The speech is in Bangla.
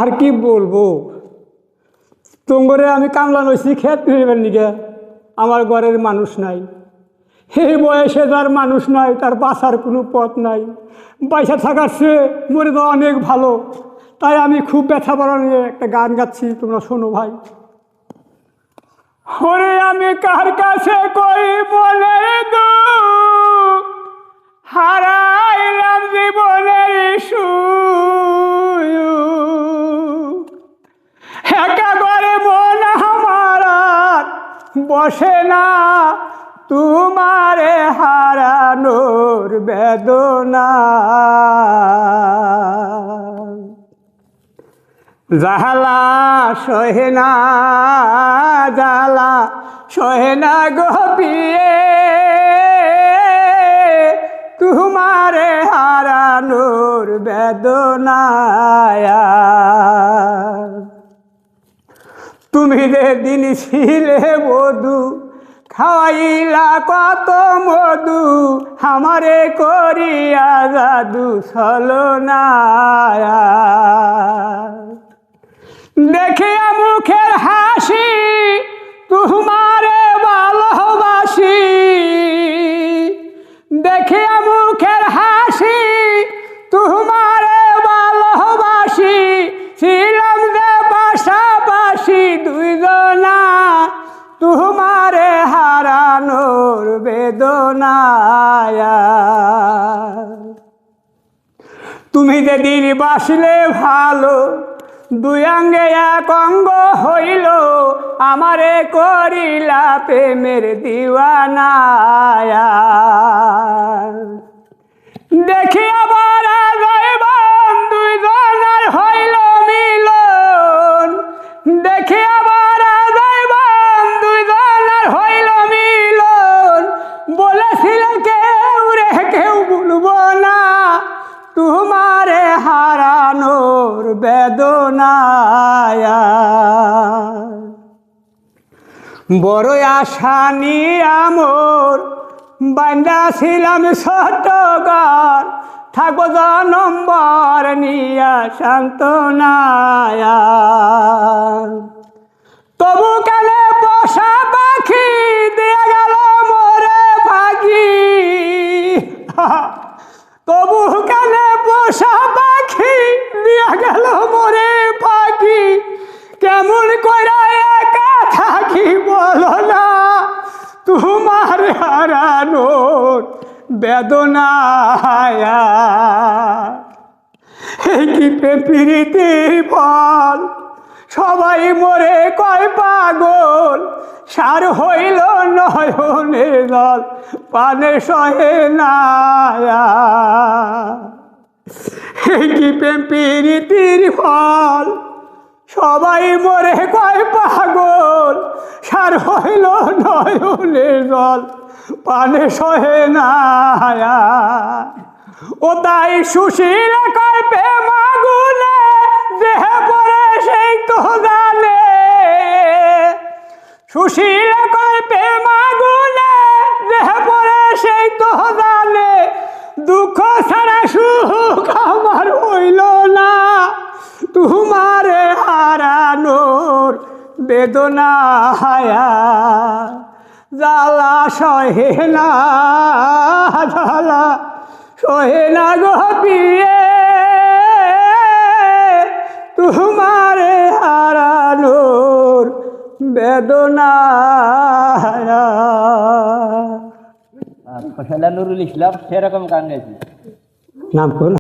আর কি বলবো, তোমরে আমি কামলা নইছি খেত নিবার নিগে, আমার ঘরের মানুষ নাই, এই বয়সে যার মানুষ নাই তার বাঁচার কোনো পথ নাই, পয়সা থাকার চেয়ে মরে যাওয়া অনেক ভালো। তাই আমি খুব ব্যথা পড়া নিয়ে একটা গান গাচ্ছি, তোমরা শোনো ভাই। ওরে আমি কার কাছে কই মনের দুঃখ, হারাইলাম জীবনের সুখ, একা করে মন আমার আর বসে না, তোমারে হারানোর বেদনা। জালা সহে না, জালা সহে না গো পিয়ে, তোমারে হারানোর বেদনা। তুমি যে দিন ছিলে বধু, খাওয়াইলা কত মধু, আমারে করিয়া জাদু ছলনা। দেখিয়া মুখের হাসি তোমারে ভালোবাসি, দেখিয়া মুখের হাসি তোমারে ভালোবাসি, ছিলাম যে পাশাপাশি দুইজনা, তোমারে হারানোর বেদনা। তুমি যেদিন বাসলে ভালো, দুই অঙ্গে এক অঙ্গ হইল, আমারে করিলা প্রেমের দিওয়ানা। দেখি আবার যাইবাম দুইজনের হইল মিলন, দেখি আবার যাইবাম দুইজনের হইল মিলন, বলেছিল কেউ রে কেউ বলবো না, তোমারে হারানোর বেদনা। বড় আশা নিয়া মোর বান্দা ছিলাম ছোট ঘর, থাকবো জনম্বর নিয়া সান্ত্বনা। তবু কেনে পোষা পাখি দিয়ে গেল মোরে ফাঁকি, তবু কেনে পোষা পাখি দিয়া গেল মোরে পাখি, কেমন কইরা একা থাকি বলো না, তোমার হারানোর বেদনা। এই কি প্রীতির ফল, সবাই মরে কয় পাগল, সার হইল নয়নের জল পানে সহে না। এই কি প্রীতির ফল, সবাই মরে কয় পাগল, সার হইল নয়নের জল পানে সহে না। ও তাই সুশীল কয় প্রেম আগুনে, দেহে পড়ে সেই তো জানে, সুশীল কয় প্রেম আগুনে, দেহে পড়ে সেই তো জানে, দুঃখ ছাড়া সুখ আমার হইল না, তোমারে হারানোর বেদনা। জ্বালা সহে না, জ্বালা সহে না গো পিয়ে, তোমারে হারানোর বেদনা। নুরুল ইসলাম সেরকম গান গাইছি, নাম কোন?